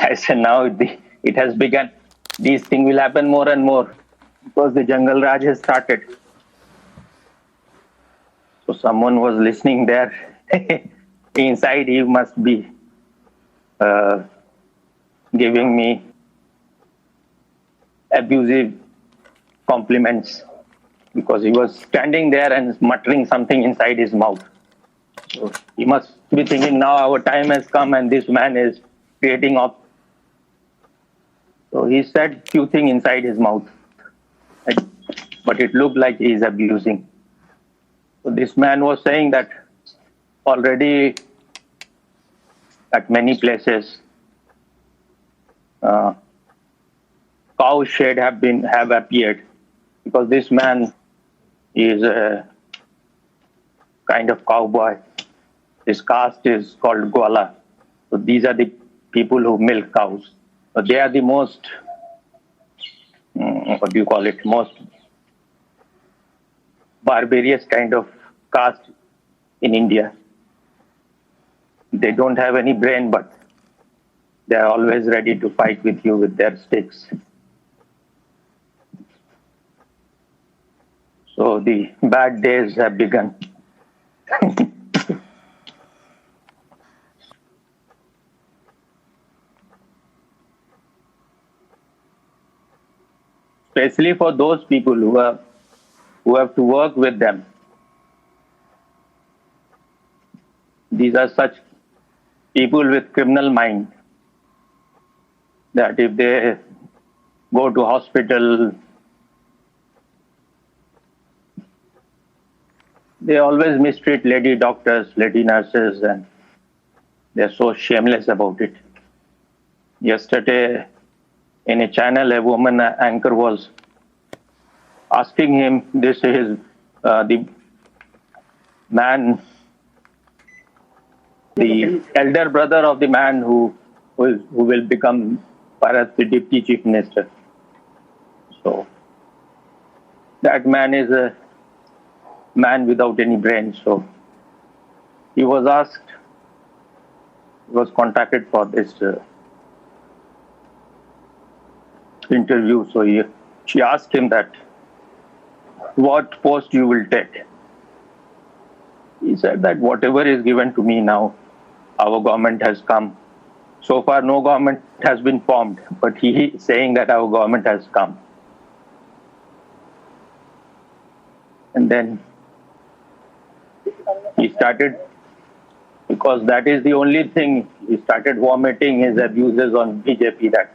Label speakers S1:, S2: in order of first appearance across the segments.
S1: I said, now it has begun. These things will happen more and more because the Jungle Raj has started. So someone was listening there. Inside, he must be giving me abusive compliments because he was standing there and muttering something inside his mouth. So he must be thinking, now our time has come and this man is creating up. So he said few things inside his mouth, but it looked like he is abusing. So this man was saying that already at many places, cow shed have appeared because this man is a kind of cowboy. His caste is called Gwala. So these are the people who milk cows. So they are the most, most barbarous kind of caste in India. They don't have any brain, but they are always ready to fight with you with their sticks. So the bad days have begun. Especially for those people who have to work with them. These are such people with criminal mind that if they go to hospital, they always mistreat lady doctors, lady nurses, and they're so shameless about it. Yesterday, in a channel, a woman anchor was asking him, this is the man, the elder brother of the man who will become perhaps the deputy chief minister. So that man is a man without any brain. So he was asked, he was contacted for this interview. So she asked him that, what post you will take? He said that whatever is given to me now, our government has come. So far, no government has been formed, but he is saying that our government has come. And then he started, because that is the only thing, he started vomiting his abuses on BJP, that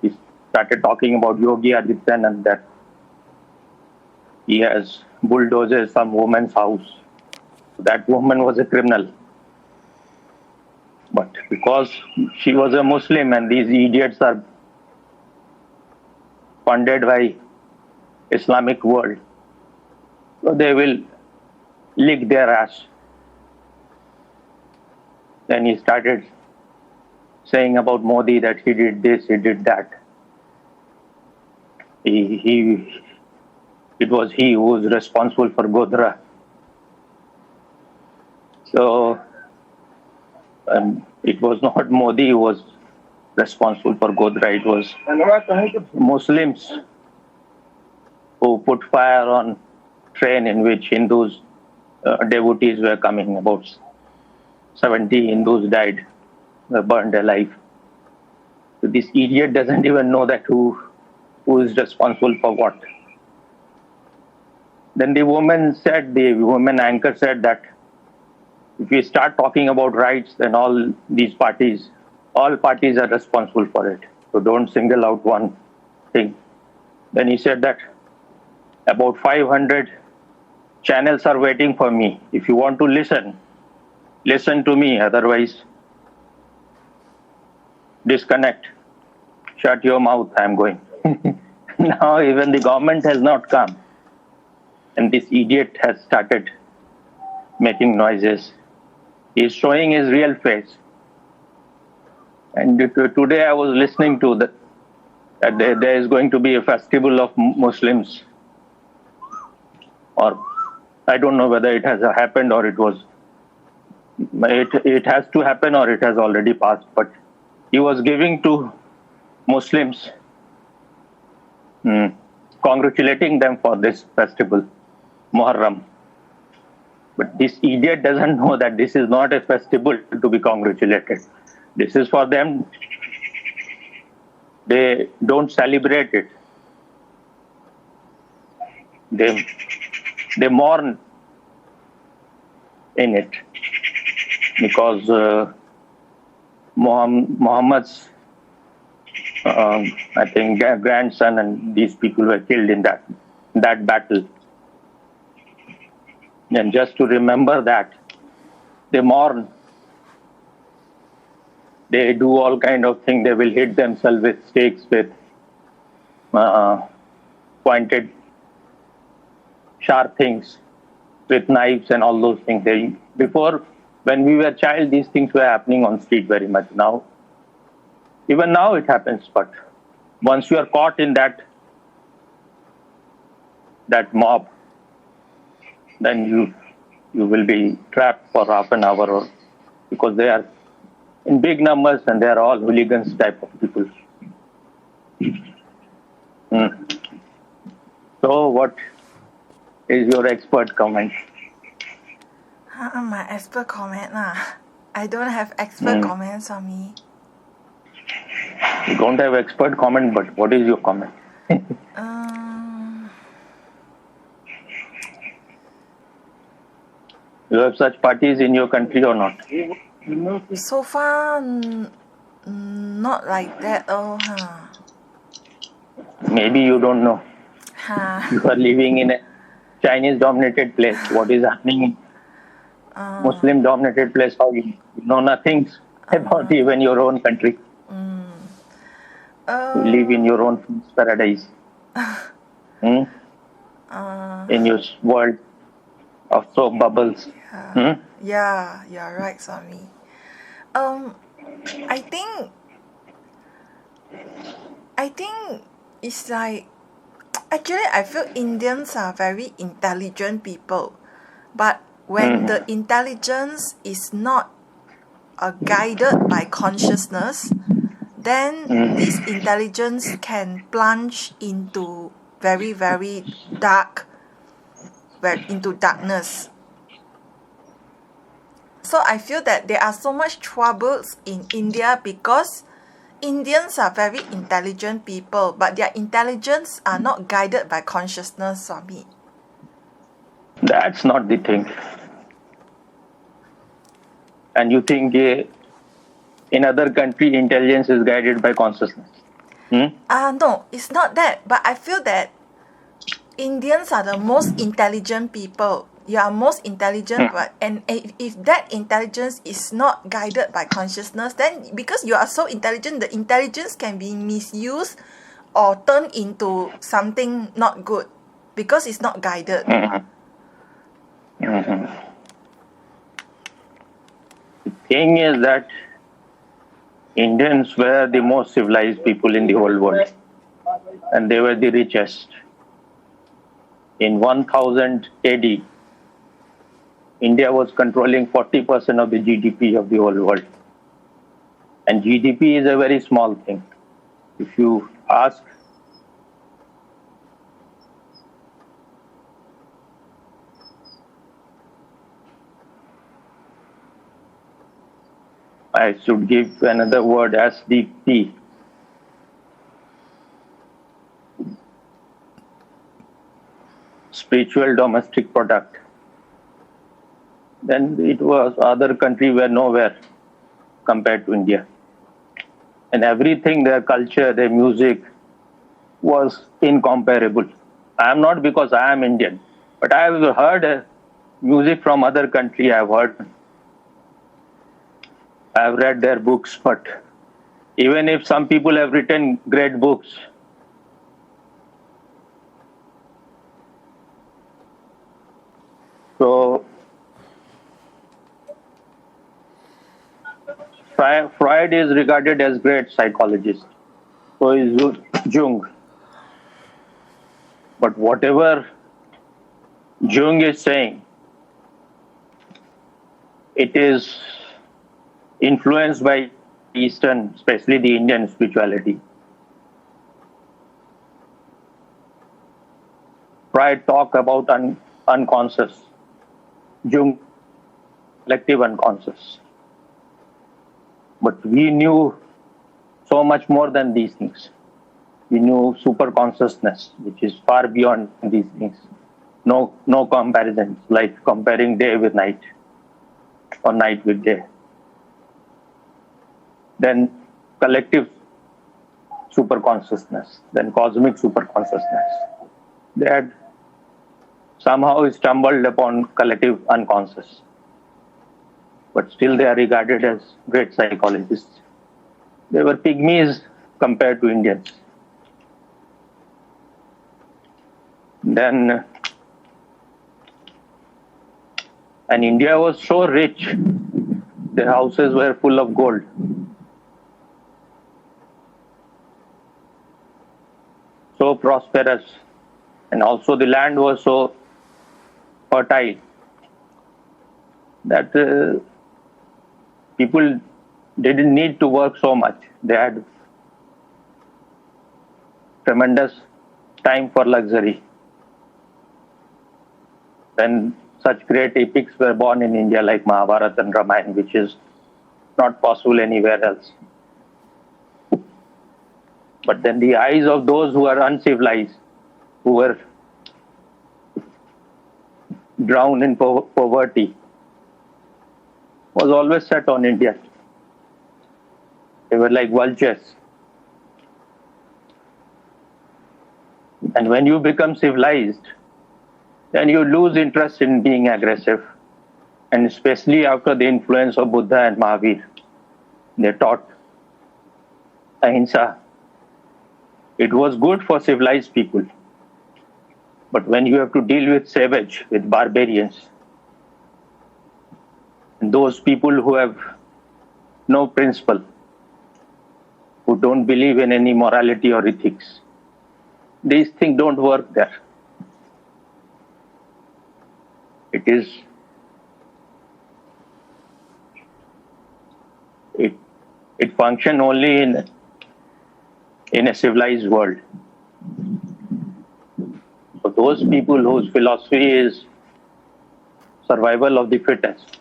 S1: he started talking about Yogi Adityanath, that he has bulldozed some woman's house. That woman was a criminal. But because she was a Muslim and these idiots are funded by Islamic world, so they will lick their ass. Then he started saying about Modi that he did this, he did that. It was he who was responsible for Godhra. So it was not Modi who was responsible for Godhra. It was Muslims who put fire on train in which Hindus, devotees were coming. About 70 Hindus died, were burned alive. So this idiot doesn't even know that who is responsible for what. Then the woman anchor said that if we start talking about rights, then all parties are responsible for it. So don't single out one thing. Then he said that about 500 channels are waiting for me. If you want to listen to me. Otherwise, disconnect. Shut your mouth, I'm going. Now even the government has not come. And this idiot has started making noises. He's showing his real face. And today I was listening to that there is going to be a festival of Muslims. Or I don't know whether it has happened or it has to happen or it has already passed. But he was giving to Muslims, congratulating them for this festival, Muharram. But this idiot doesn't know that this is not a festival to be congratulated. This is for them. They don't celebrate it. They mourn in it because Muhammad's, I think, grandson and these people were killed in that battle. And just to remember that, they mourn. They do all kind of things. They will hit themselves with stakes, with pointed, sharp things, with knives and all those things. Before, when we were child, these things were happening on street very much. Now, even now it happens. But once you are caught in that mob, then you will be trapped for half an hour, or because they are in big numbers and they are all hooligans type of people. So what is your expert comment?
S2: My expert comment I don't have expert comments on me.
S1: You don't have expert comment, but what is your comment? You have such parties in your country or not?
S2: So far, not like that.
S1: Maybe you don't know. You are living in a Chinese-dominated place. What is happening in Muslim-dominated place? How you know nothing about even your own country. You live in your own paradise. In your world of soap bubbles.
S2: Yeah, you're right, Swami. I think it's like, actually I feel Indians are very intelligent people, but when the intelligence is not guided by consciousness, then this intelligence can plunge into very, very into darkness. So I feel that there are so much troubles in India because Indians are very intelligent people, but their intelligence are not guided by consciousness, Swami.
S1: That's not the thing. And you think in other country intelligence is guided by consciousness?
S2: No, it's not that. But I feel that Indians are the most intelligent people. You are most intelligent, and if that intelligence is not guided by consciousness, then because you are so intelligent, the intelligence can be misused or turned into something not good because it's not guided.
S1: The thing is that Indians were the most civilized people in the whole world, and they were the richest. In 1000 AD, India was controlling 40% of the GDP of the whole world. And GDP is a very small thing. If you ask I should give another word, SDP. Spiritual domestic product. Then it was other countries were nowhere compared to India. And everything, their culture, their music was incomparable. I am not because I am Indian, but I have heard music from other country. I have read their books, but even if some people have written great books, so Freud is regarded as great psychologist. So is Jung. But whatever Jung is saying, it is influenced by Eastern, especially the Indian spirituality. Freud talk about unconscious, Jung collective unconscious. But we knew so much more than these things. We knew super consciousness, which is far beyond these things. No comparisons, like comparing day with night or night with day. Then collective super consciousness, then cosmic super consciousness. They had somehow stumbled upon collective unconscious, but still they are regarded as great psychologists. They were pygmies compared to Indians. Then, and India was so rich, their houses were full of gold. So prosperous, and also the land was so fertile that people didn't need to work so much. They had tremendous time for luxury. Then such great epics were born in India like Mahabharata and Ramayana, which is not possible anywhere else. But then the eyes of those who are uncivilized, who were drowned in poverty, was always set on India. They were like vultures. And when you become civilized, then you lose interest in being aggressive. And especially after the influence of Buddha and Mahavir, they taught ahimsa. It was good for civilized people. But when you have to deal with savage, with barbarians, those people who have no principle, who don't believe in any morality or ethics, these things don't work there. It functions only in a civilized world. So those people whose philosophy is survival of the fittest,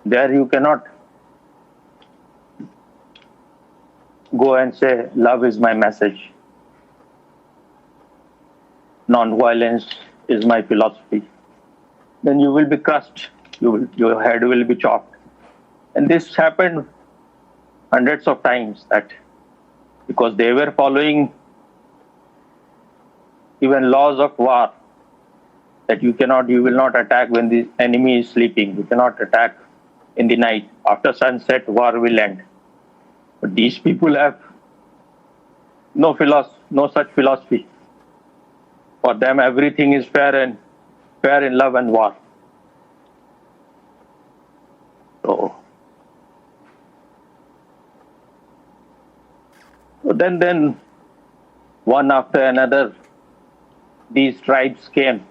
S1: there you cannot go and say, love is my message, non-violence is my philosophy. Then you will be crushed, your head will be chopped. And this happened hundreds of times, that because they were following even laws of war, that you will not attack when the enemy is sleeping, you cannot attack in the night. After sunset, war will end. But these people have no such philosophy. For them, everything is fair in love and war. So then one after another, these tribes came,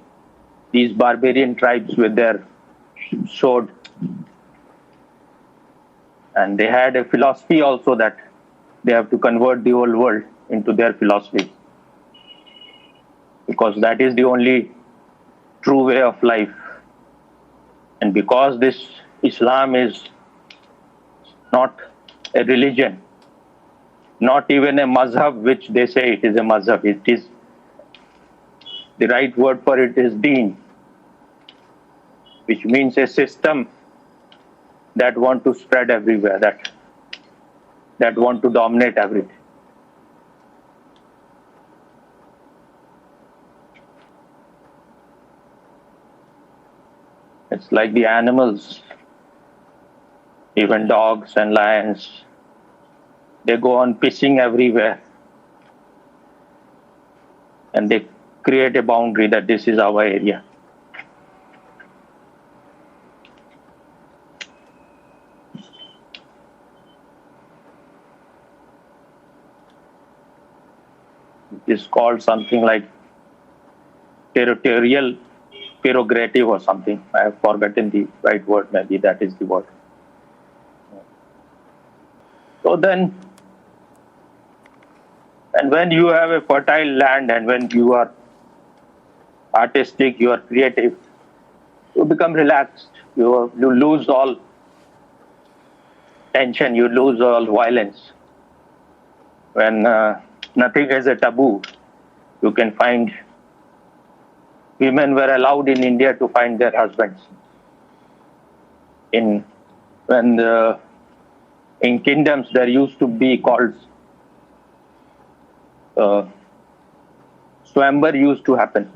S1: these barbarian tribes with their sword. And they had a philosophy also that they have to convert the whole world into their philosophy, because that is the only true way of life. And because this Islam is not a religion, not even a mazhab, which they say it is a mazhab, it is, the right word for it is deen, which means a system that want to spread everywhere, that want to dominate everything. It's like the animals, even dogs and lions, they go on pissing everywhere. And they create a boundary that this is our area. It is called something like territorial prerogative or something. I have forgotten the right word, maybe that is the word. So then, and when you have a fertile land and when you are artistic, you are creative, you become relaxed. You lose all tension, you lose all violence. When nothing is a taboo, you can find women were allowed in India to find their husbands. In kingdoms, there used to be called swambar used to happen,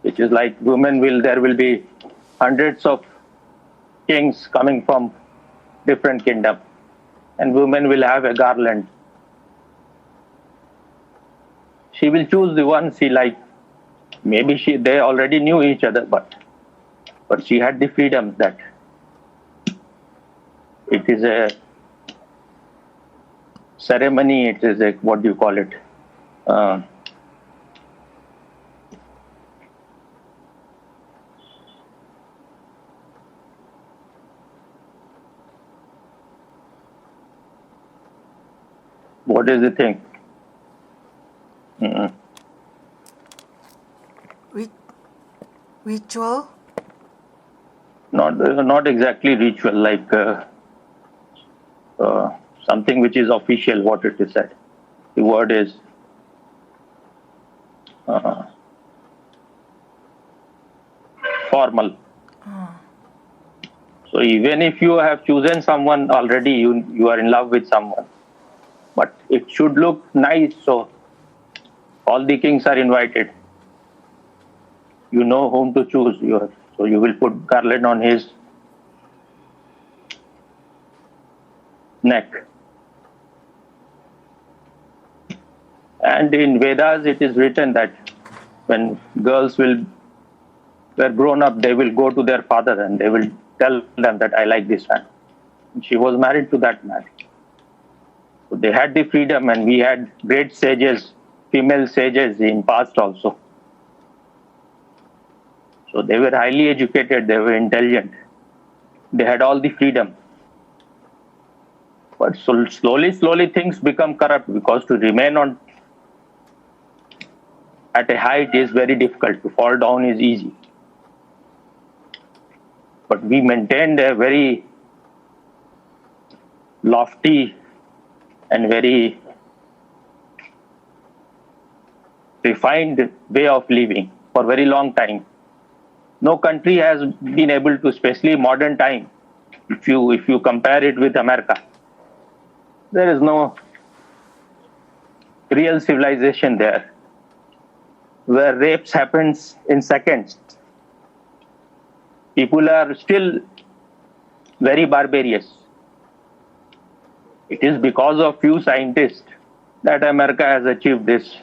S1: which is like there will be hundreds of kings coming from different kingdom, and women will have a garland. She will choose the one she likes. Maybe they already knew each other, but she had the freedom that it is a ceremony. It is a, what do you call it? What is the thing?
S2: Ritual?
S1: Not exactly ritual, like something which is official. What it is said. The word is formal. So even if you have chosen someone already, you are in love with someone, but it should look nice. So all the kings are invited. You know whom to choose. So you will put garland on his neck. And in Vedas, it is written that when girls were grown up, they will go to their father and they will tell them that I like this man. And she was married to that man. So they had the freedom, and we had great sages, female sages in past also. So they were highly educated, they were intelligent. They had all the freedom. But so slowly things become corrupt, because to remain at a height is very difficult. To fall down is easy. But we maintained a very lofty and very refined way of living for a very long time. No country has been able to, especially modern time, if you compare it with America, there is no real civilization there, where rapes happens in seconds. People are still very barbarous. It is because of few scientists that America has achieved this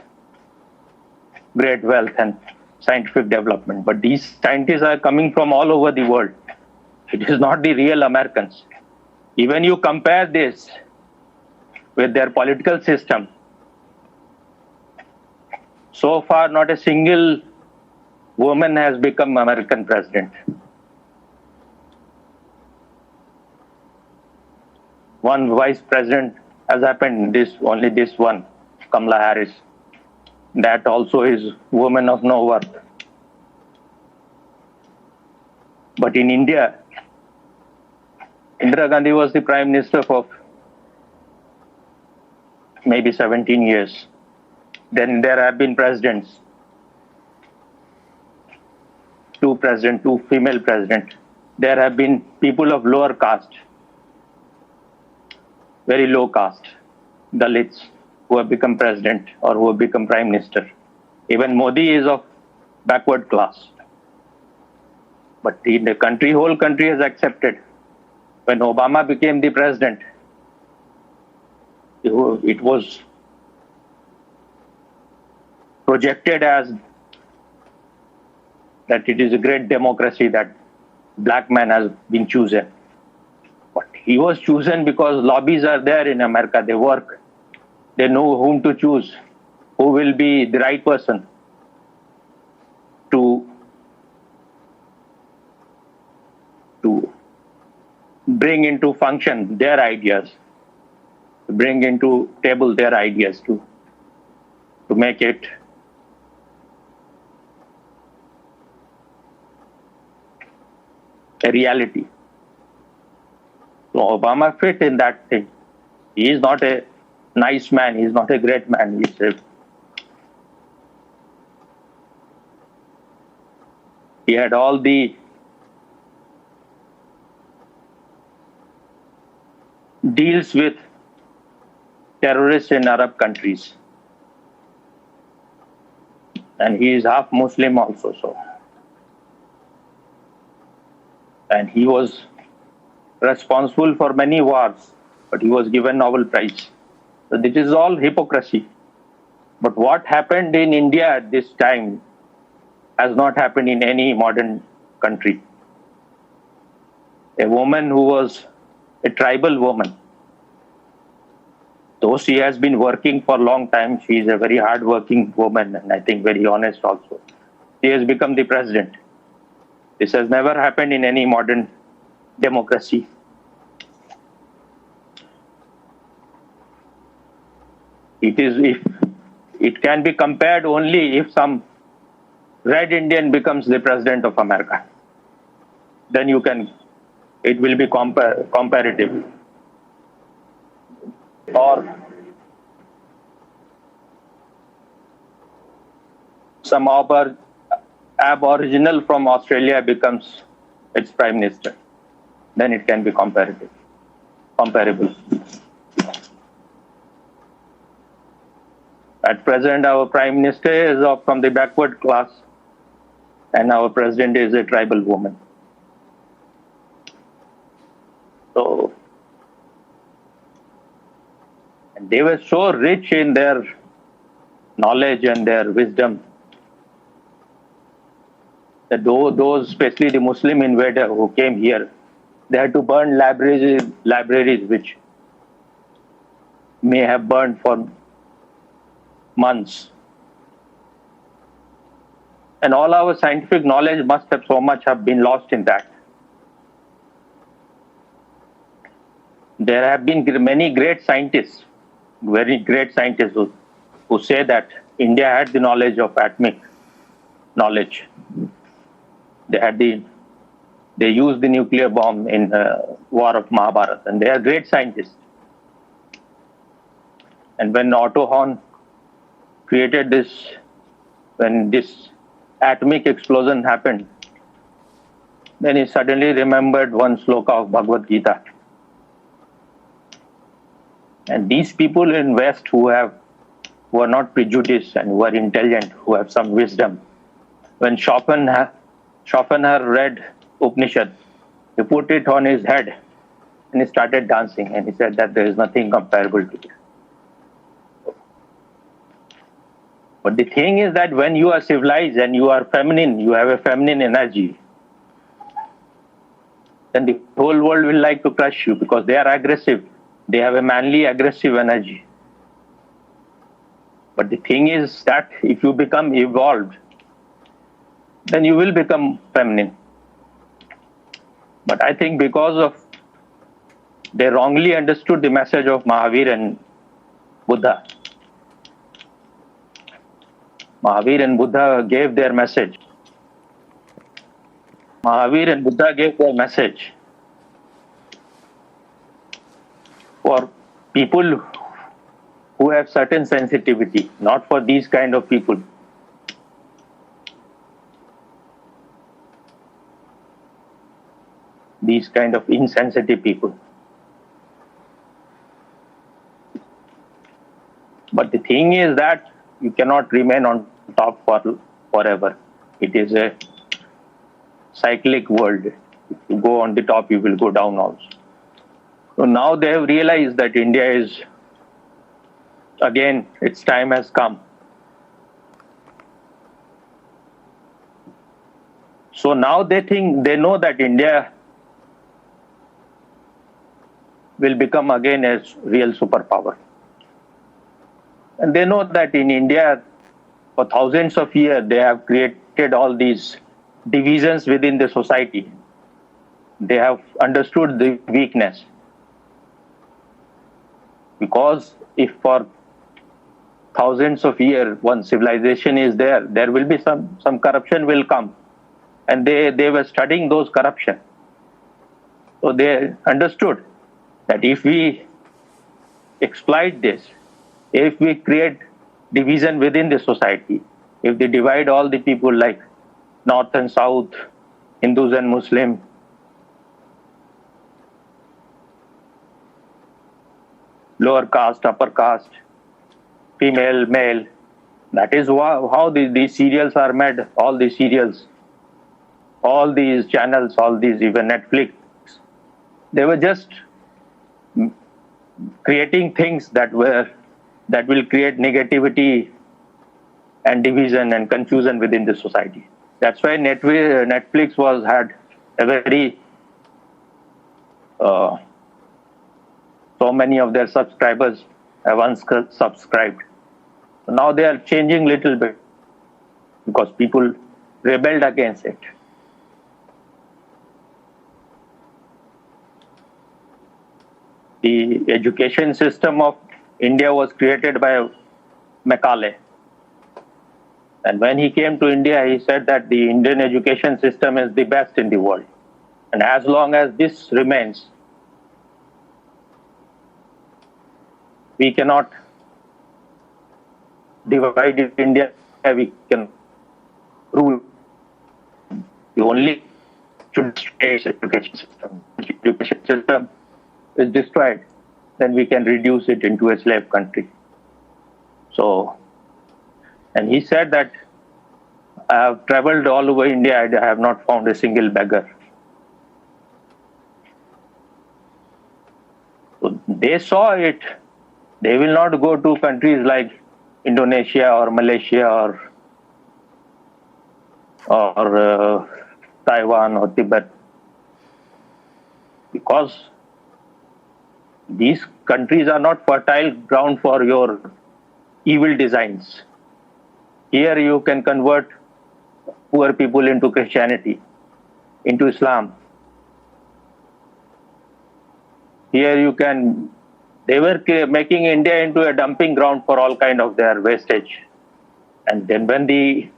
S1: great wealth and scientific development. But these scientists are coming from all over the world. It is not the real Americans. Even you compare this with their political system, so far not a single woman has become American president. One vice president has happened, only this one, Kamala Harris. That also is woman of no worth. But in India, Indira Gandhi was the prime minister for maybe 17 years. Then there have been presidents, two female presidents. There have been people of lower caste, very low caste, Dalits, who have become president or who have become prime minister. Even Modi is of backward class. But the whole country has accepted. When Obama became the president, it was projected as that it is a great democracy that black man has been chosen. But he was chosen because lobbies are there in America. They work. They know whom to choose, who will be the right person to bring into function their ideas. bring into table their ideas to make it a reality. So Obama fit in that thing. He is not a nice man. He is not a great man. He had all the deals with terrorists in Arab countries. And he is half Muslim also. So. And he was responsible for many wars, but he was given Nobel Prize. So this is all hypocrisy. But what happened in India at this time has not happened in any modern country. A woman who was a tribal woman, though she has been working for a long time, she is a very hard-working woman and I think very honest also. She has become the president. This has never happened in any modern democracy. It can be compared only if some red Indian becomes the president of America. Then it will be comparative. Or some Aboriginal from Australia becomes its prime minister. Then it can be comparable. At present, our prime minister is from the backward class, and our president is a tribal woman. So, and they were so rich in their knowledge and their wisdom that those, especially the Muslim invader who came here, they had to burn libraries which may have burned for months. And all our scientific knowledge must have so much have been lost in that. There have been many great scientists, very great scientists who say that India had the knowledge of atomic knowledge. They used the nuclear bomb in War of Mahabharata, and they are great scientists. And when Otto Hahn created this, when this atomic explosion happened, then he suddenly remembered one sloka of Bhagavad Gita. And these people in West who are not prejudiced and who are intelligent, who have some wisdom, when Schopenhauer read Upanishad, he put it on his head and he started dancing, and he said that there is nothing comparable to it. But the thing is that when you are civilized and you are feminine, you have a feminine energy, then the whole world will like to crush you because they are aggressive. They have a manly, aggressive energy. But the thing is that if you become evolved, then you will become feminine. But I think because of they wrongly understood the message of Mahavir and Buddha. Mahavir and Buddha gave their message. Mahavir and Buddha gave their message for people who have certain sensitivity, not for these kind of people. These kind of insensitive people. But the thing is that you cannot remain on top forever. It is a cyclic world. If you go on the top, you will go down also. So now they have realized that India is, again, its time has come. So now they know that India will become again a real superpower. And they know that in India, for thousands of years, they have created all these divisions within the society. They have understood the weakness. Because if for thousands of years one civilization is there, there will be some corruption will come. And they were studying those corruption. So they understood that if we exploit this, if we create division within the society, if they divide all the people like North and South, Hindus and Muslim, lower caste, upper caste, female, male, that is how these serials are made, all these serials, all these channels, all these, even Netflix. They were just creating things that will create negativity and division and confusion within the society. That's why Netflix had a very so many of their subscribers have unsubscribed. Now they are changing little bit because people rebelled against it. The education system of India was created by Macaulay. And when he came to India, he said that the Indian education system is the best in the world. And as long as this remains, we cannot divide India, we can rule. We only should destroy education system. If education system is destroyed, then we can reduce it into a slave country. So, and he said that I have traveled all over India, I have not found a single beggar. So they saw it. They will not go to countries like Indonesia or Malaysia or Taiwan or Tibet, because these countries are not fertile ground for your evil designs. Here you can convert poor people into Christianity, into Islam. Here you can, they were making India into a dumping ground for all kind of their wastage. And then when the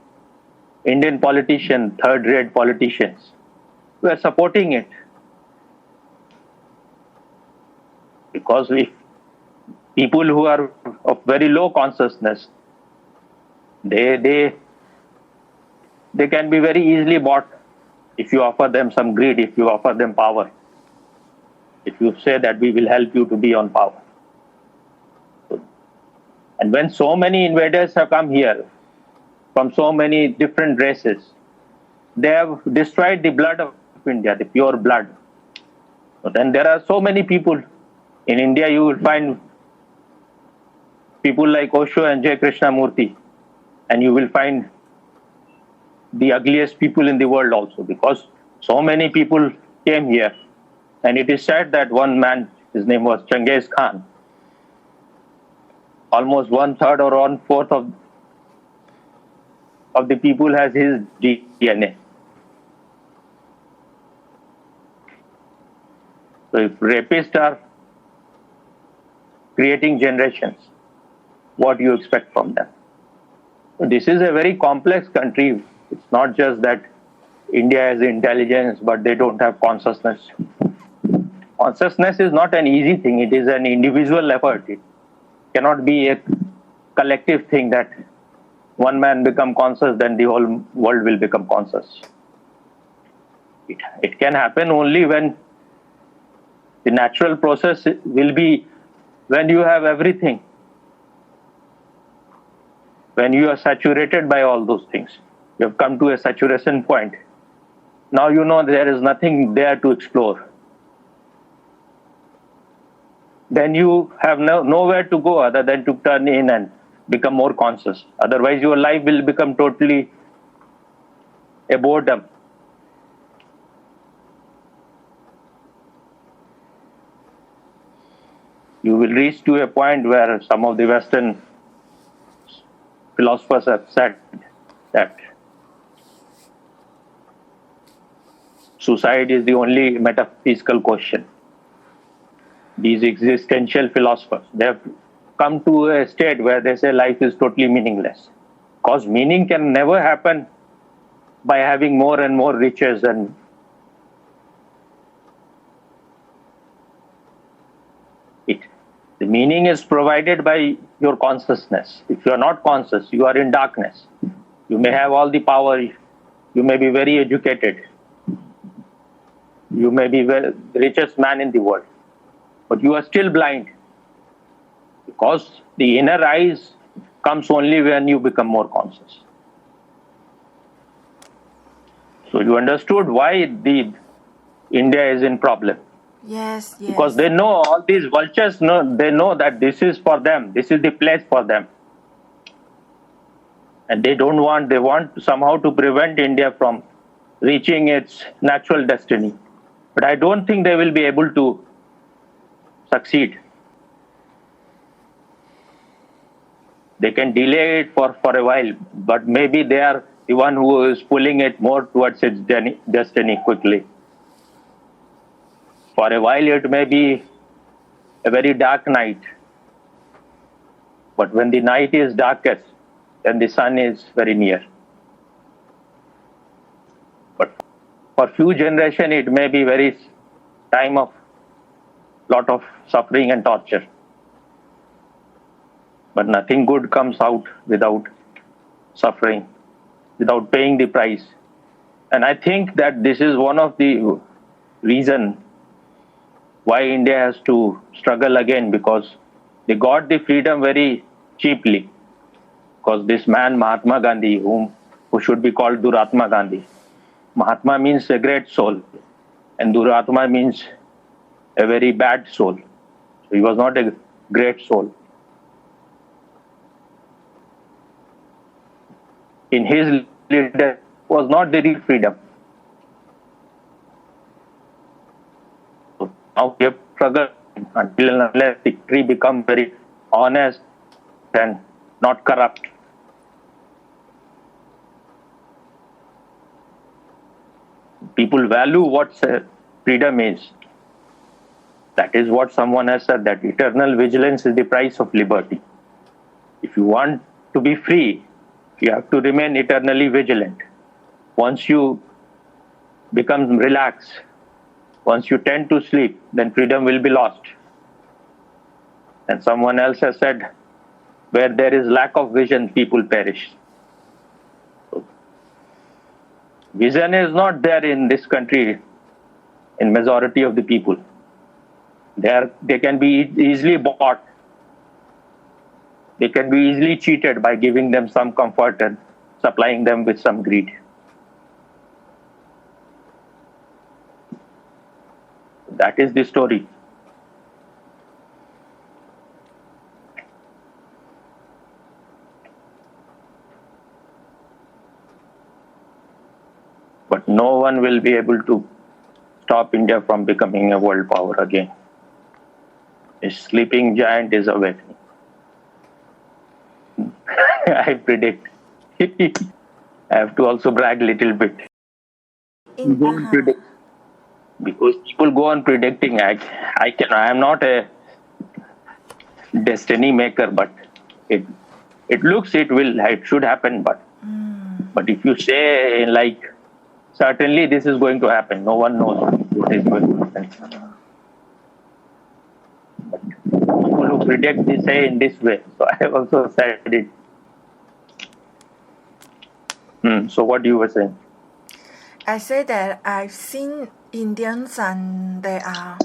S1: Indian politicians, third-rate politicians, were supporting it, because if people who are of very low consciousness, they can be very easily bought if you offer them some greed, if you offer them power, if you say that we will help you to be on power. And when so many invaders have come here from so many different races, they have destroyed the blood of India, the pure blood. So then there are so many people. In India, you will find people like Osho and J. Krishnamurti, and you will find the ugliest people in the world also, because so many people came here. And it is said that one man, his name was Genghis Khan, almost 1/3 or 1/4 of the people has his DNA. So if rapists are creating generations, what do you expect from them? So this is a very complex country. It's not just that India has intelligence, but they don't have consciousness. Consciousness is not an easy thing. It is an individual effort. It cannot be a collective thing that one man become conscious, then the whole world will become conscious. It can happen only when the natural process will be when you have everything, when you are saturated by all those things. You have come to a saturation point. Now you know there is nothing there to explore. Then you have nowhere to go other than to turn in and become more conscious. Otherwise, your life will become totally a boredom. You will reach to a point where some of the Western philosophers have said that suicide is the only metaphysical question. these existential philosophers. They have come to a state where they say life is totally meaningless. Because meaning can never happen by having more and more riches and it. The meaning is provided by your consciousnness. If you are not conscious, you are in darkness. You may have all the power. You may be very educated. You may be the richest man in the world. But you are still blind. Because the inner eyes comes only when you become more conscious. So you understood why the India is in problem.
S2: Yes, yes.
S1: Because they know, all these vultures know, they know that this is for them. This is the place for them. And they want somehow to prevent India from reaching its natural destiny. But I don't think they will be able to succeed. They can delay it for a while, but maybe they are the one who is pulling it more towards its destiny quickly. For a while, it may be a very dark night. But when the night is darkest, then the sun is very near. But for few generations, it may be very time of lot of suffering and torture. But nothing good comes out without suffering, without paying the price. And I think that this is one of the reasons why India has to struggle again, because they got the freedom very cheaply. Because this man, Mahatma Gandhi, who should be called Duratma Gandhi. Mahatma means a great soul, and Duratma means a very bad soul. So he was not a great soul. In his leader was not the real freedom. So now we have struggled until and unless the tree becomes very honest and not corrupt. People value what freedom is. That is what someone has said, that eternal vigilance is the price of liberty. If you want to be free, you have to remain eternally vigilant. Once you become relaxed, once you tend to sleep, then freedom will be lost. And someone else has said, where there is lack of vision, people perish. So, vision is not there in this country, in majority of the people. They can be easily bought. They can be easily cheated by giving them some comfort and supplying them with some greed. That is the story. But no one will be able to stop India from becoming a world power again. A sleeping giant is awakening. I predict. I have to also brag a little bit. Go on predict. Because people go on predicting. I am not a destiny maker, but it should happen. But if you say like, certainly this is going to happen, no one knows what is going to happen. But people who predict, they say in this way. So I have also said it. So what you were saying?
S2: I say that I've seen Indians and they are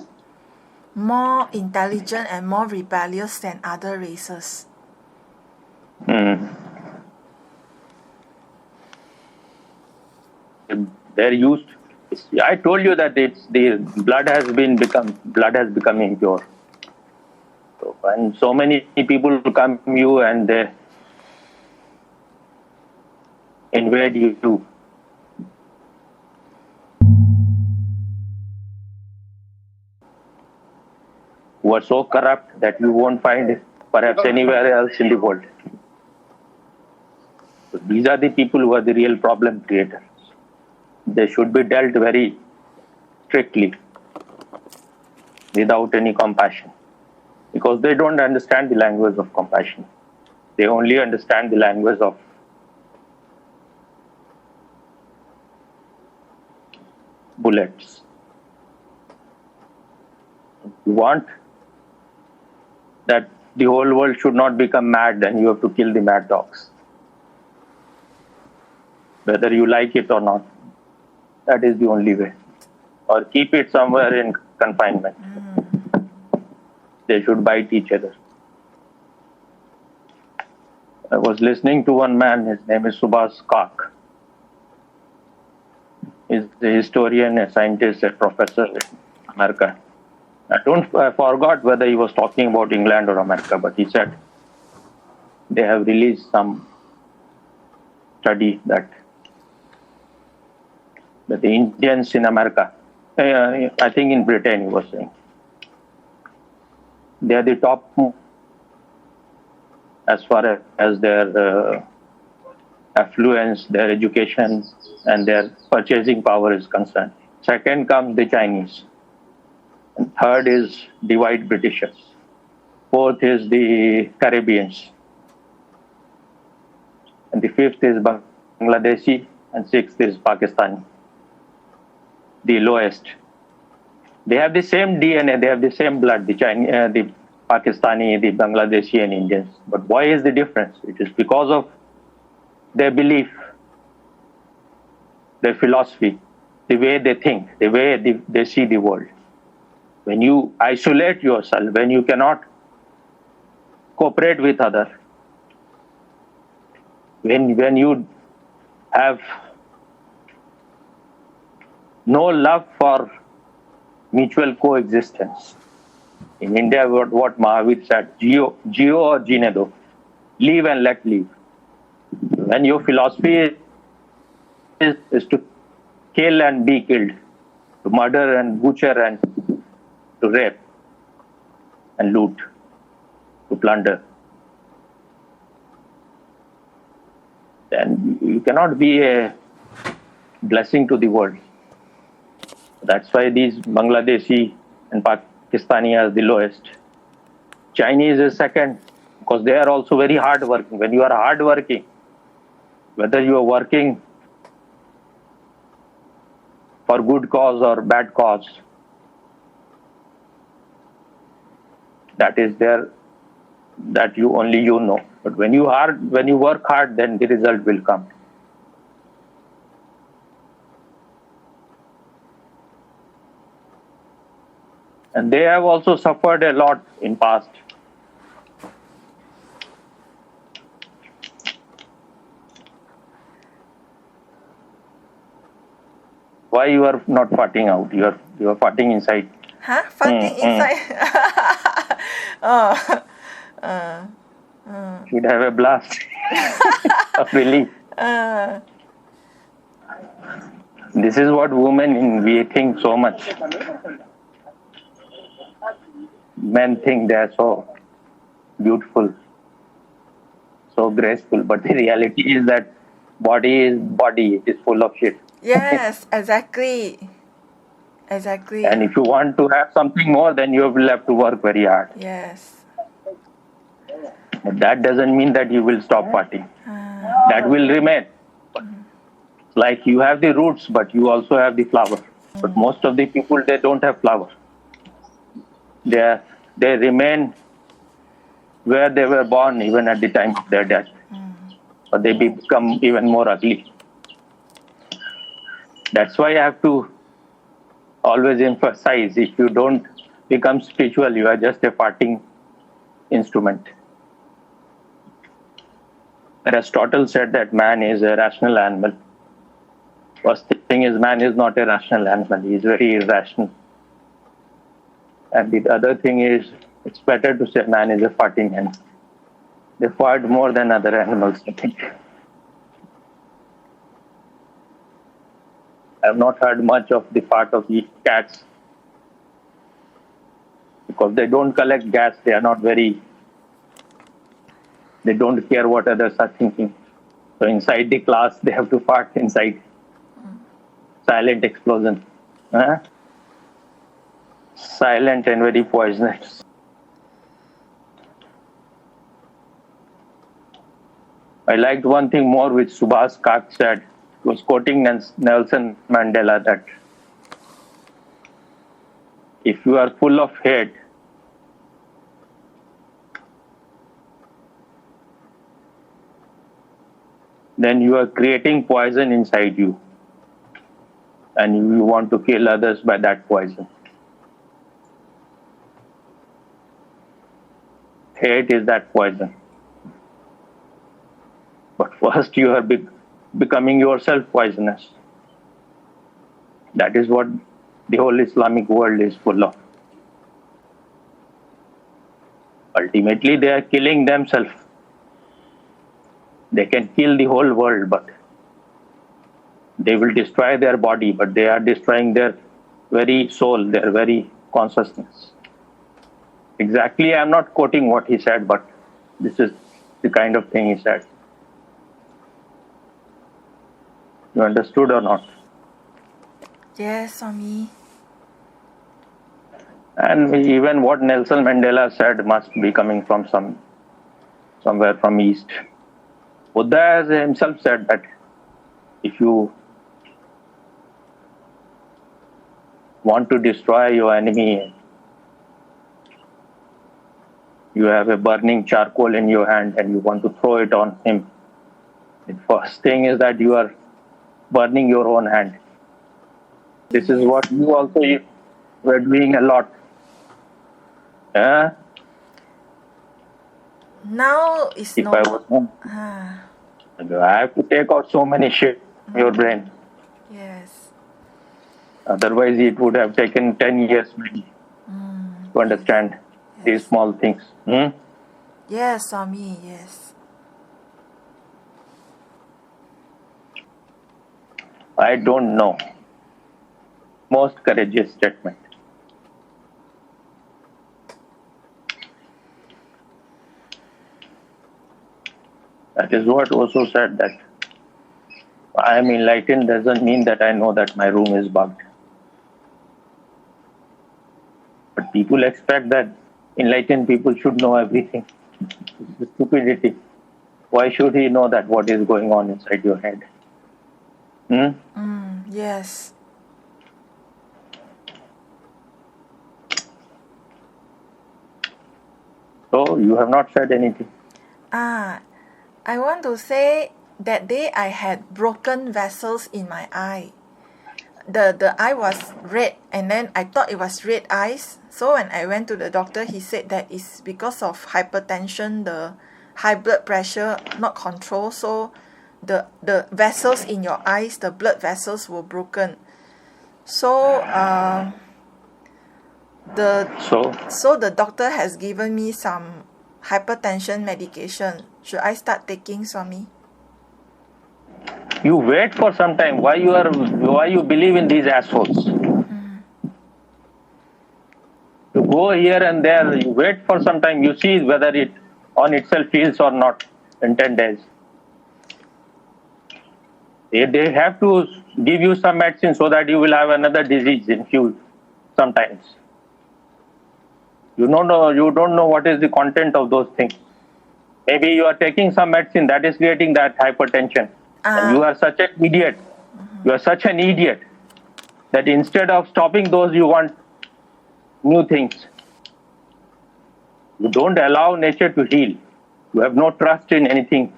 S2: more intelligent and more rebellious than other races.
S1: They're used. I told you that the blood has become impure. So when so many people come you and they invade you too. Who are so corrupt that you won't find it perhaps anywhere else in the world. So these are the people who are the real problem creators. They should be dealt very strictly. without any compassion, because they don't understand the language of compassion. They only understand the language of bullets. You want that the whole world should not become mad, then you have to kill the mad dogs, whether you like it or not. That is the only way. Or keep it somewhere in confinement. They should bite each other. I was listening to one man, his name is Subhas Kak. He's a historian, a scientist, a professor in America. I forgot whether he was talking about England or America, but he said they have released some study that the Indians in America, I think in Britain he was saying, they are the top as far as their affluence, their education, and their purchasing power is concerned. Second comes the Chinese. And third is the white Britishers. Fourth is the Caribbeans. And the fifth is Bangladeshi, and sixth is Pakistani. The lowest. They have the same DNA, they have the same blood, the Chinese, the Pakistani, the Bangladeshi and Indians. But why is the difference? It is because of their belief, their philosophy, the way they think, the way they see the world. When you isolate yourself, when you cannot cooperate with others, when you have no love for mutual coexistence. In India, what Mahavir said, Geo or Jine do, live and let live. When your philosophy is to kill and be killed, to murder and butcher and to rape and loot, to plunder, then you cannot be a blessing to the world. That's why these Bangladeshi and Pakistani are the lowest. Chinese is second, because they are also very hardworking. When you are hardworking, whether you are working for good cause or bad cause, that is there, that you know. But when you work hard, then the result will come. And they have also suffered a lot in past. Why you are not farting out? You are farting inside.
S2: Huh? Farting inside?
S1: Should have a blast of relief. This is what we think so much. Men think they are so beautiful, so graceful, but the reality is that body is body. It is full of shit.
S2: Yes, exactly.
S1: And if you want to have something more, then you will have to work very hard.
S2: Yes.
S1: But that doesn't mean that you will stop farting. That will remain. Like you have the roots, but you also have the flower. But most of the people, they don't have flower. They remain where they were born even at the time of their death. But they become even more ugly. That's why I have to always emphasize, if you don't become spiritual, you are just a farting instrument. Aristotle said that man is a rational animal. First thing is, man is not a rational animal. He is very irrational. And the other thing is, it's better to say man is a farting animal. They fart more than other animals, I think. I have not heard much of the fart of the cats, because they don't collect gas. They don't care what others are thinking. So inside the class, they have to fart inside. Silent explosion. silent and very poisonous. I liked one thing more which Subhas Kak said. He was quoting Nelson Mandela that if you are full of hate, then you are creating poison inside you. And you want to kill others by that poison. Hate is that poison. But first you are becoming yourself poisonous. That is what the whole Islamic world is full of. Ultimately, they are killing themselves. They can kill the whole world, but they will destroy their body, but they are destroying their very soul, their very consciousness. Exactly, I am not quoting what he said, but this is the kind of thing he said. You understood or not?
S2: Yes, Swami.
S1: And even what Nelson Mandela said must be coming from somewhere from East. Buddha himself said that if you want to destroy your enemy, you have a burning charcoal in your hand and you want to throw it on him. The first thing is that you are burning your own hand. This is what you also were doing a lot.
S2: Now it's
S1: If
S2: not.
S1: I was I have to take out so many shit in your brain.
S2: Yes.
S1: Otherwise, it would have taken 10 years maybe to understand these small things.
S2: Yes, Swami, yes.
S1: I don't know. Most courageous statement. That is what Osho said, that I am enlightened doesn't mean that I know that my room is bugged. But people expect that enlightened people should know everything. It's stupidity. Why should he know that what is going on inside your head?
S2: Yes.
S1: So you have not said anything.
S2: I want to say that day I had broken vessels in my eye. The eye was red and then I thought it was red eyes. So when I went to the doctor, he said that it's because of hypertension, the high blood pressure not controlled. So the vessels in your eyes, the blood vessels were broken. So the doctor has given me some hypertension medication. Should I start taking, Swami?
S1: You wait for some time. Why you believe in these assholes? You go here and there. You wait for some time. You see whether it on itself heals or not in 10 days. They have to give you some medicine so that you will have another disease in few sometimes. You don't know what is the content of those things. Maybe you are taking some medicine that is creating that hypertension. And you are such an idiot. You are such an idiot that instead of stopping those, you want new things. You don't allow nature to heal. You have no trust in anything.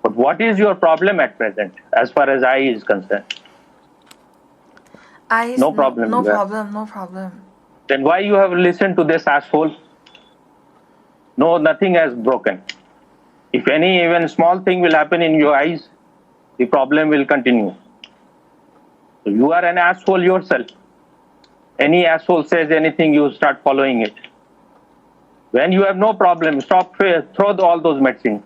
S1: But what is your problem at present, as far as eye is concerned?
S2: Eyes,
S1: no problem.
S2: No problem.
S1: Then why you have listened to this asshole? No, nothing has broken. If any even small thing will happen in your eyes, the problem will continue. So you are an asshole yourself. Any asshole says anything, you start following it. When you have no problem, throw all those medicines.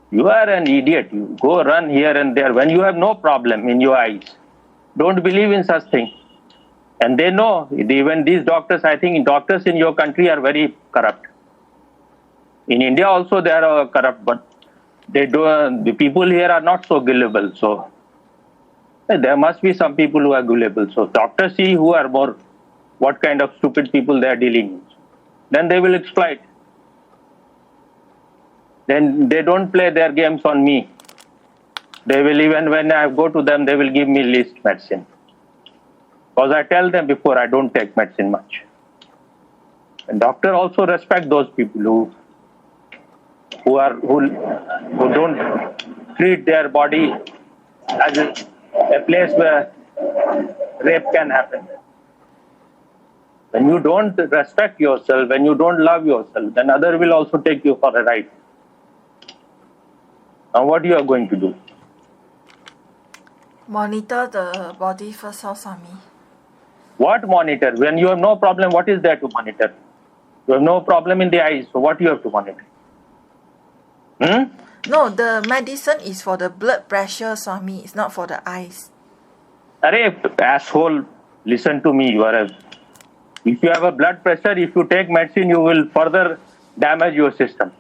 S1: You are an idiot. You go run here and there when you have no problem in your eyes. Don't believe in such things. And they know, even these doctors, I think doctors in your country are very corrupt. In India also they are corrupt, but the people here are not so gullible. So There must be some people who are gullible. So doctors see who are more, what kind of stupid people they are dealing with. Then they will exploit. Then they don't play their games on me. They will, even when I go to them, they will give me least medicine. Because I tell them before, I don't take medicine much. And doctor also respect those people who don't treat their body as a place where rape can happen. When you don't respect yourself, when you don't love yourself, then other will also take you for a ride. Now what you are going to do?
S2: Monitor the body first, Swami.
S1: What monitor? When you have no problem, what is there to monitor? You have no problem in the eyes, so what you have to monitor?
S2: No, the medicine is for the blood pressure, Swami. It's not for the eyes.
S1: Arey, asshole, listen to me. If you have a blood pressure, if you take medicine, you will further damage your system.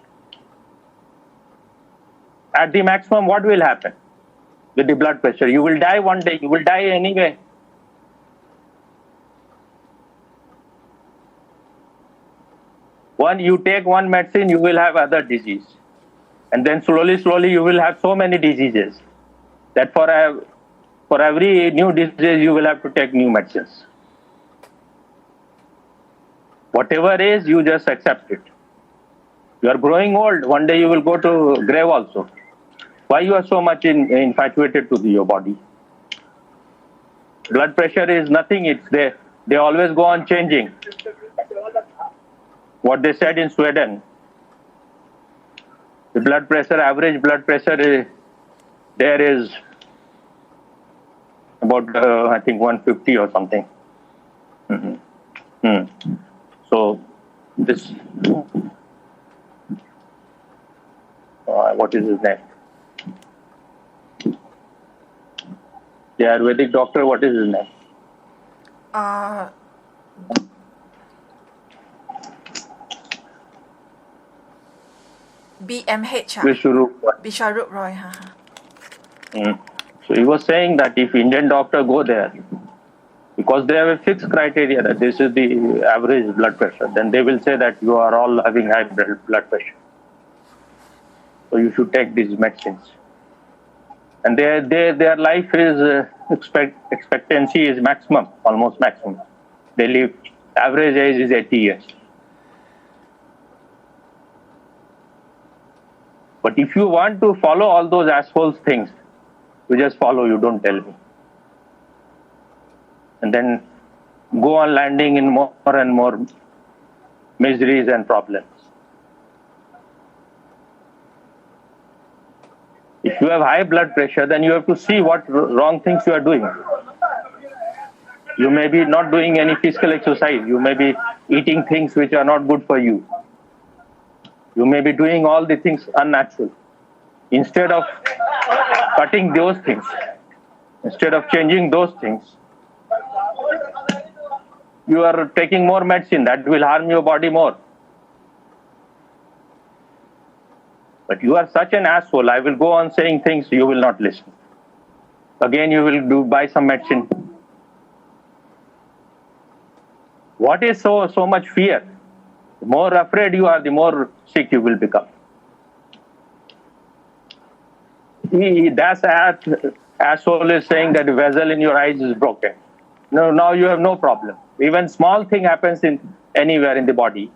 S1: At the maximum, what will happen with the blood pressure? You will die one day. You will die anyway. When you take one medicine, you will have other disease. And then slowly, you will have so many diseases that for every new disease, you will have to take new medicines. Whatever is, you just accept it. You are growing old. One day you will go to grave also. Why you are so much infatuated to your body? Blood pressure is nothing. It's there. They always go on changing. What they said in Sweden, the blood pressure, average blood pressure there is about, I think, 150 or something. So this, what is his name? The Ayurvedic doctor, what is his name?
S2: BMH. Bisharup Roy.
S1: So he was saying that if Indian doctor go there, because they have a fixed criteria that this is the average blood pressure, then they will say that you are all having high blood pressure. So you should take these medicines. And their life is expectancy is maximum, almost maximum. They live, average age is 80 years. But if you want to follow all those assholes things, you just follow, you don't tell me. And then go on landing in more and more miseries and problems. If you have high blood pressure, then you have to see what wrong things you are doing. You may be not doing any physical exercise. You may be eating things which are not good for you. You may be doing all the things unnatural. Instead of cutting those things, instead of changing those things, you are taking more medicine that will harm your body more. But you are such an asshole. I will go on saying things, you will not listen. Again, you will buy some medicine. What is so much fear? The more afraid you are, the more sick you will become. That asshole is saying that the vessel in your eyes is broken. No, now you have no problem. Even small thing happens in anywhere in the body,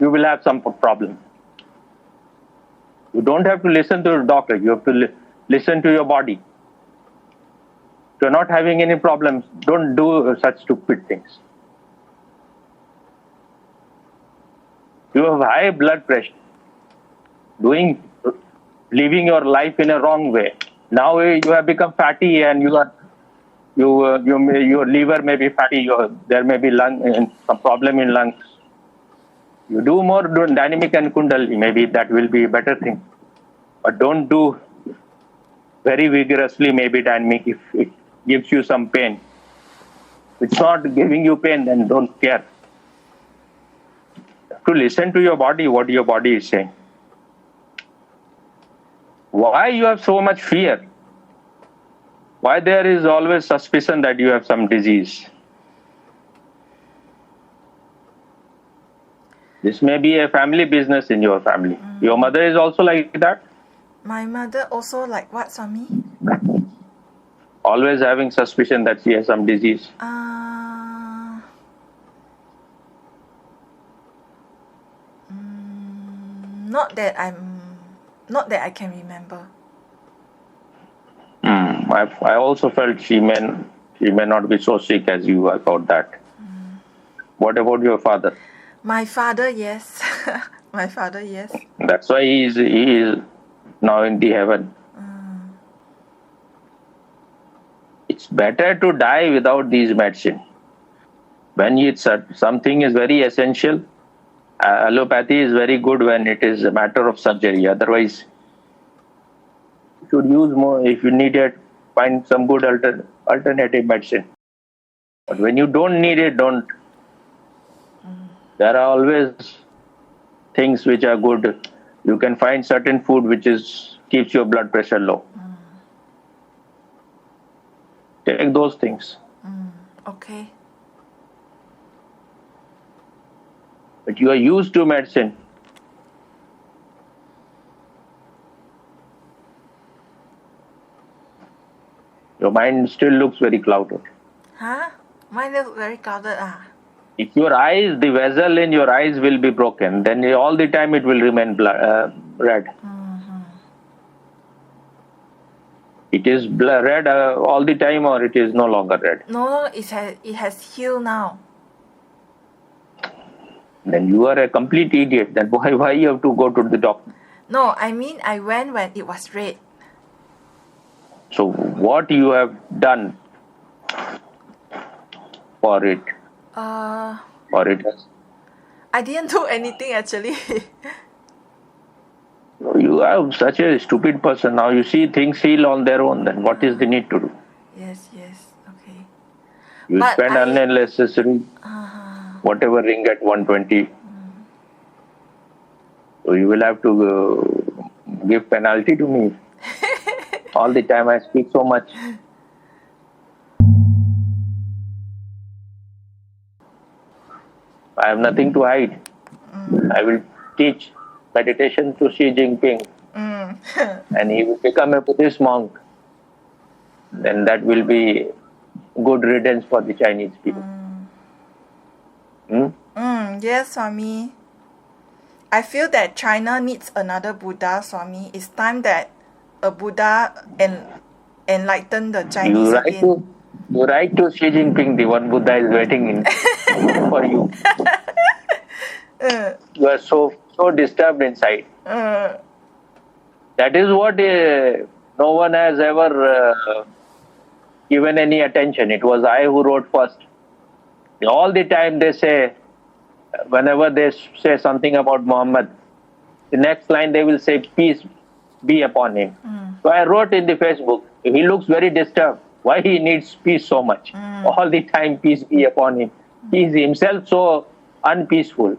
S1: you will have some problem. You don't have to listen to the doctor. You have to listen to your body. If you're not having any problems, don't do such stupid things. You have high blood pressure, living your life in a wrong way. Now you have become fatty, and your liver may be fatty. There may be some problem in lungs. You do more dynamic and kundalini, maybe that will be a better thing. But don't do very vigorously, maybe dynamic, if it gives you some pain. If it's not giving you pain, then don't care. You have to listen to your body, what your body is saying. Why you have so much fear? Why there is always suspicion that you have some disease? This may be a family business in your family. Your mother is also like that?
S2: My mother also like what, Swami?
S1: Always having suspicion that she has some disease.
S2: Not that I can remember.
S1: I also felt she may not be so sick as you about that. What about your father?
S2: My father, yes. My father, yes.
S1: That's why he is now in the heaven. It's better to die without these medicine. When it's something is very essential, allopathy is very good when it is a matter of surgery. Otherwise, you should use more. If you need it, find some good alternative medicine. But when you don't need it, don't. There are always things which are good. You can find certain food which keeps your blood pressure low. Take those things.
S2: Okay.
S1: But you are used to medicine. Your mind still looks very clouded.
S2: Huh? Mine looks very clouded.
S1: If your eyes, the vessel in your eyes will be broken, then all the time it will remain red. It is red all the time, or it is no longer red?
S2: No, it has healed now.
S1: Then you are a complete idiot. Then why you have to go to the doctor?
S2: No, I mean I went when it was red.
S1: So what you have done for it? Or it has?
S2: I didn't do anything actually.
S1: You are such a stupid person. Now you see things heal on their own. Then what is the need to do?
S2: Yes, okay.
S1: You spend unnecessary whatever ring at 120. So you will have to give penalty to me. All the time I speak so much. I have nothing to hide. I will teach meditation to Xi Jinping. And he will become a Buddhist monk. Then that will be good riddance for the Chinese people.
S2: Yes, Swami. I feel that China needs another Buddha, Swami. It's time that a Buddha enlighten the Chinese again.
S1: You write to Xi Jinping, the one Buddha is waiting for you. You are so disturbed inside. That is what no one has ever given any attention. It was I who wrote first. All the time they say, whenever they say something about Muhammad, the next line they will say, peace be upon him. So I wrote in the Facebook, he looks very disturbed. Why he needs peace so much? All the time, peace be upon him. He is himself so unpeaceful,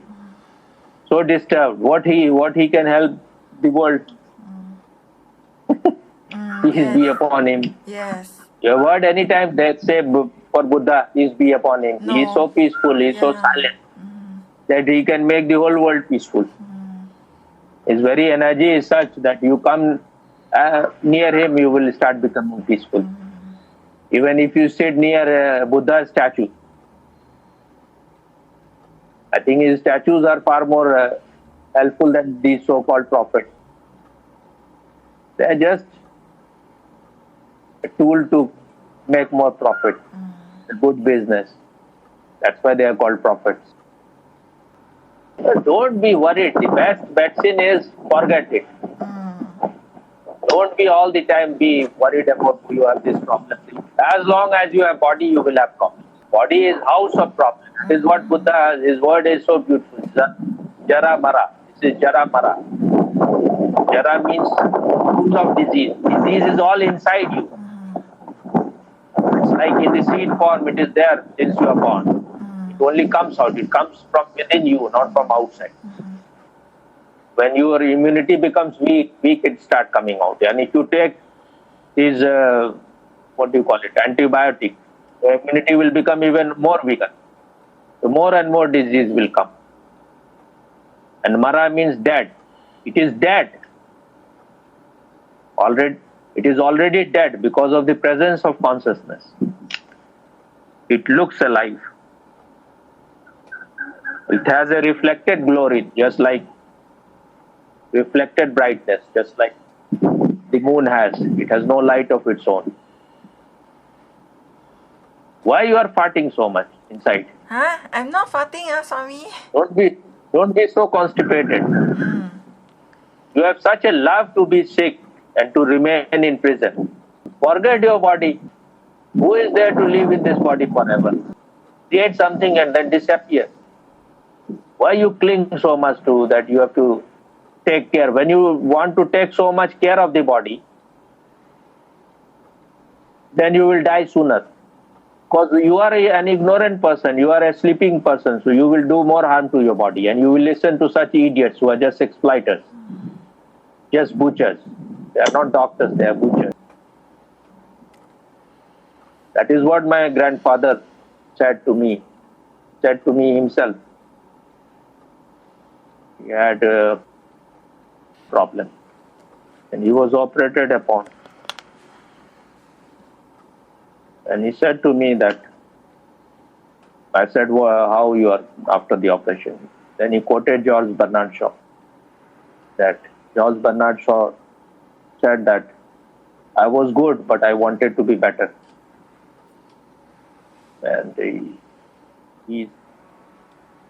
S1: so disturbed. What he can help the world? Peace be upon him.
S2: Yes.
S1: You have heard anytime they say for Buddha, peace be upon him. No. He is so peaceful, he is so silent that he can make the whole world peaceful. His very energy is such that you come near him, you will start becoming peaceful. Even if you sit near a Buddha statue, I think his statues are far more helpful than these so-called prophets. They are just a tool to make more profit, a good business. That's why they are called prophets. Don't be worried. The best medicine is forget it. Don't be all the time be worried about you have this problem. As long as you have body, you will have problems. Body is house of problems. This is what Buddha, his word is so beautiful. Jara Mara. This is Jara Mara. Jara means root of disease. Disease is all inside you. It's like in the seed form, it is there since you are born. It only comes out. It comes from within you, not from outside. When your immunity becomes weak, it start coming out. And if you take these, antibiotic, your immunity will become even more weaker. So more and more disease will come. And mara means dead. It is dead. It is already dead because of the presence of consciousness. It looks alive. It has a reflected glory, just like reflected brightness, just like the moon has. It has no light of its own. Why you are farting so much inside?
S2: Huh? I'm not farting, Swami.
S1: Don't be so constipated. You have such a love to be sick and to remain in prison. Forget your body. Who is there to live in this body forever? Create something and then disappear. Why you cling so much to that you have to take care? When you want to take so much care of the body, then you will die sooner. Because you are an ignorant person, you are a sleeping person, so you will do more harm to your body, and you will listen to such idiots who are just exploiters, just butchers. They are not doctors, they are butchers. That is what my grandfather said to me himself. He had a problem and he was operated upon. And he said to me that, I said, well, how you are after the operation? Then he quoted George Bernard Shaw. That George Bernard Shaw said that I was good, but I wanted to be better. And he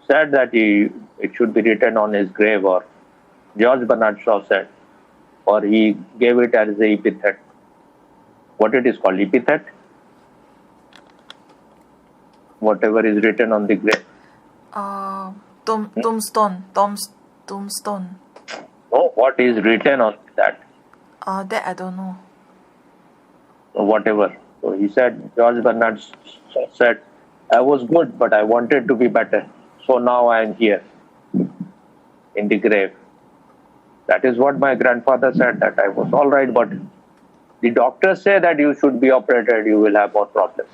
S1: said that it should be written on his grave, or George Bernard Shaw said, or he gave it as an epithet. What it is called, epithet? Whatever is written on the grave.
S2: Tombstone.
S1: No, what is written on that?
S2: That I don't know.
S1: So whatever. So he said, George Bernard Shaw said, I was good, but I wanted to be better. So now I am here in the grave. That is what my grandfather said, that I was all right, but the doctors say that you should be operated, you will have more problems.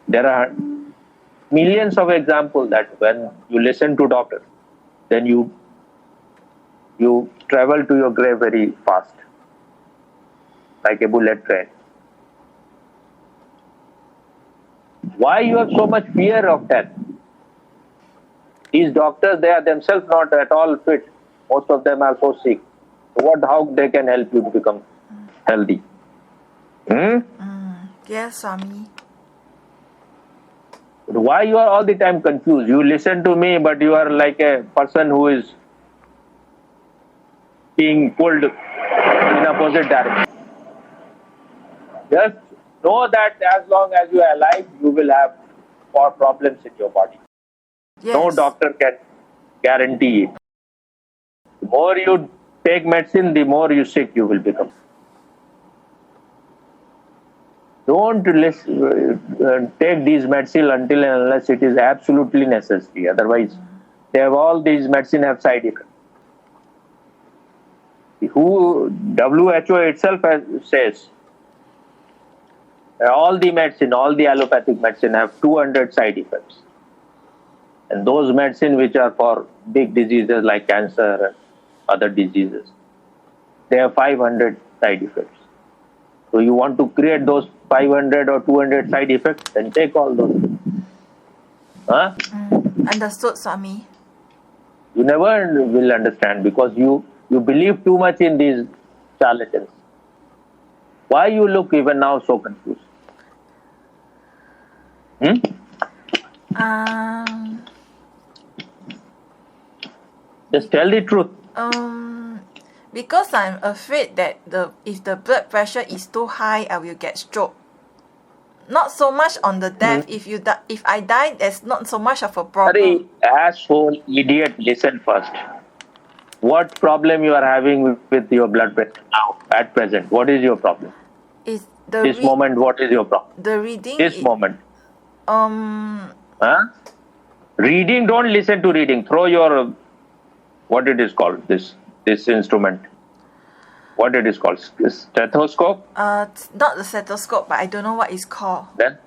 S1: There are millions of examples that when you listen to doctors, then you travel to your grave very fast, like a bullet train. Why you have so much fear of death? These doctors, they are themselves not at all fit. Most of them are so sick. How they can help you to become healthy?
S2: Yes, Swami.
S1: Why you are all the time confused? You listen to me, but you are like a person who is being pulled in opposite direction. Just know that as long as you are alive, you will have more problems in your body.
S2: Yes.
S1: No doctor can guarantee it. The more you take medicine, the more you sick you will become. Don't take these medicine until and unless it is absolutely necessary. Otherwise, all these medicine have side effects. WHO itself says all the allopathic medicine have 200 side effects. And those medicine which are for big diseases like cancer and other diseases, they have 500 side effects. So you want to create those 500 or 200 side effects, then take all those.
S2: Understood, Swami.
S1: You never will understand because you believe too much in these charlatans. Why you look even now so confused? Just tell the truth.
S2: Because I'm afraid that if the blood pressure is too high, I will get stroke. Not so much on the death. If I die, there's not so much of a problem.
S1: Sorry, asshole, idiot, listen first. What problem you are having with your blood pressure now, at present? What is your problem?
S2: Is
S1: this moment, what is your problem?
S2: The reading.
S1: This moment.
S2: Reading.
S1: Reading, don't listen to reading. Throw your What it is called? This instrument. What it is called? Stethoscope?
S2: It's not the stethoscope, but I don't know what it's called.
S1: Then?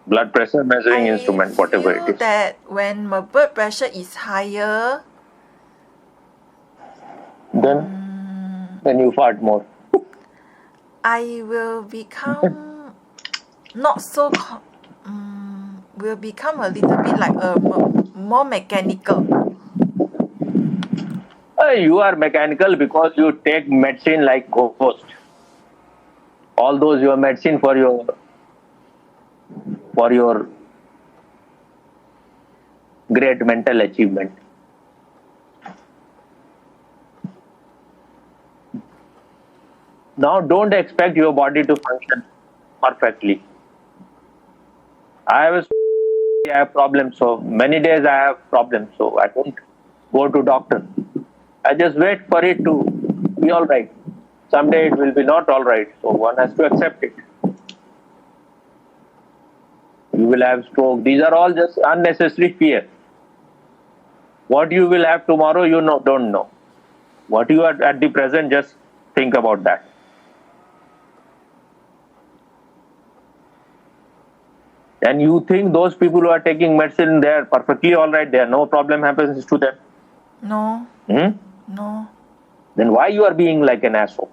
S1: Blood pressure measuring instrument, whatever
S2: I
S1: it
S2: feel
S1: is.
S2: that when my blood pressure is higher,
S1: Then you fart more.
S2: I will become not so will become a little bit like more mechanical.
S1: You are mechanical because you take medicine like ghost. All those your medicine for your great mental achievement. Now don't expect your body to function perfectly. I have problems, so many days I have problems, so I don't go to doctor. I just wait for it to be all right. Someday it will be not all right, so one has to accept it. You will have stroke. These are all just unnecessary fear. What you will have tomorrow, you don't know. What you are at the present, just think about that. And you think those people who are taking medicine, they are perfectly all right, there no problem happens to them.
S2: No.
S1: Hmm?
S2: No.
S1: Then why you are being like an asshole?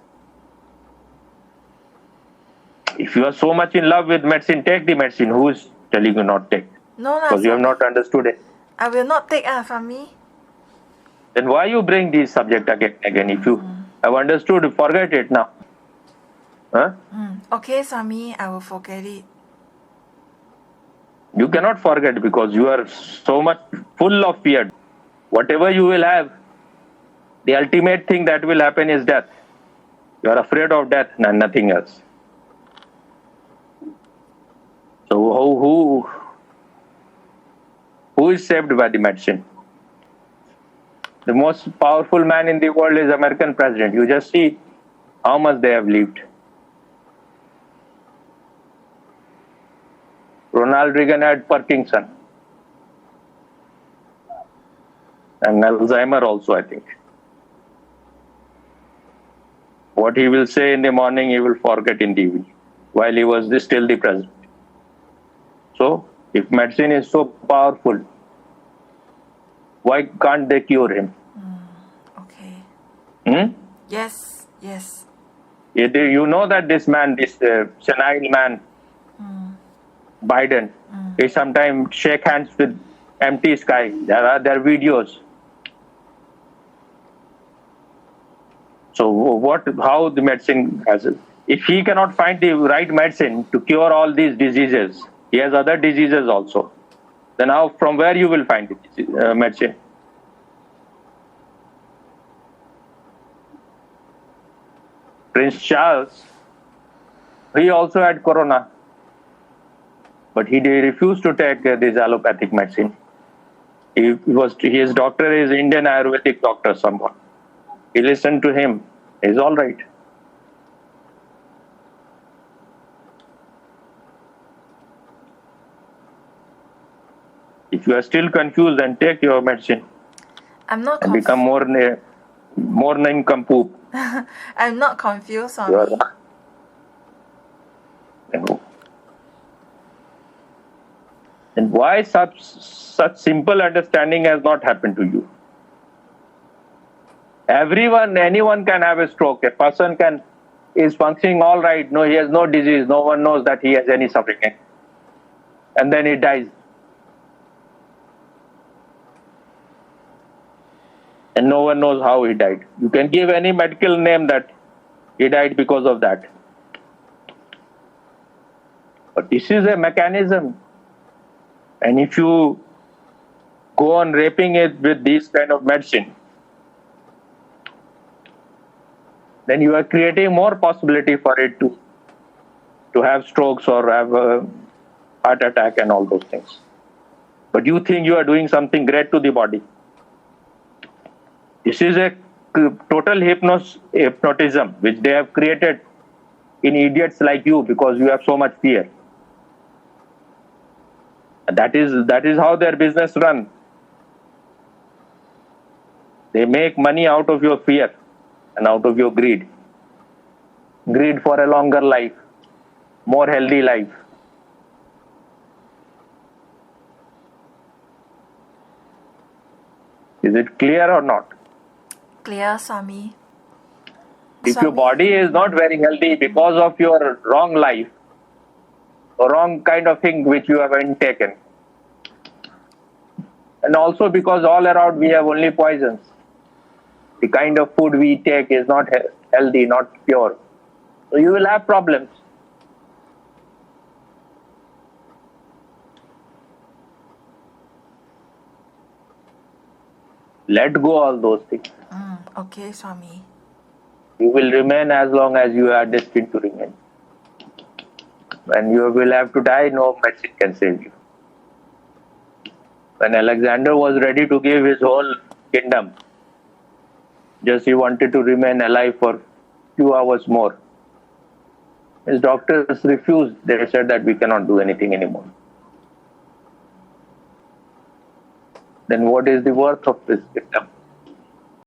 S1: If you are so much in love with medicine, take the medicine. Who is telling you not take?
S2: No,
S1: Because you have not understood it.
S2: I will not take Fami.
S1: Then why you bring this subject again? If you have understood, forget it now. Huh?
S2: Okay, Swami, I will forget it.
S1: You cannot forget because you are so much full of fear. Whatever you will have, the ultimate thing that will happen is death. You are afraid of death and nothing else. So who is saved by the medicine? The most powerful man in the world is American president. You just see how much they have lived. Ronald Reagan had Parkinson and Alzheimer also, I think. What he will say in the morning, he will forget in the evening, while he was still the president. So, if medicine is so powerful, why can't they cure him?
S2: Okay. Yes.
S1: You know that this man, this senile man, Biden, he sometimes shake hands with empty sky. There are videos. So how the medicine has it? If he cannot find the right medicine to cure all these diseases, he has other diseases also. Then from where you will find the medicine? Prince Charles, he also had corona, but he refused to take this allopathic medicine. His doctor is Indian Ayurvedic doctor, someone. He listened to him. He's all right. If you are still confused, then take your medicine.
S2: I'm not
S1: and become more nincompoop.
S2: I'm not confused, Swami.
S1: And why such simple understanding has not happened to you? Anyone can have a stroke. A person is functioning all right. No, he has no disease. No one knows that he has any suffering. And then he dies. And no one knows how he died. You can give any medical name that he died because of that. But this is a mechanism. And if you go on raping it with this kind of medicine, then you are creating more possibility for it to have strokes or have a heart attack and all those things. But you think you are doing something great to the body. This is a total hypnotism which they have created in idiots like you because you have so much fear. That is how their business run. They make money out of your fear and out of your greed. Greed for a longer life, more healthy life. Is it clear or not?
S2: Clear, Swami.
S1: If your body is not very healthy because of your wrong life, or wrong kind of thing which you have taken, and also because all around we have only poisons, the kind of food we take is not healthy, not pure, so you will have problems. Let go all those things.
S2: Okay, Swami.
S1: You will remain as long as you are destined to remain. When you will have to die, no medicine can save you. When Alexander was ready to give his whole kingdom, just he wanted to remain alive for few hours more. His doctors refused. They said that we cannot do anything anymore. Then what is the worth of this kingdom?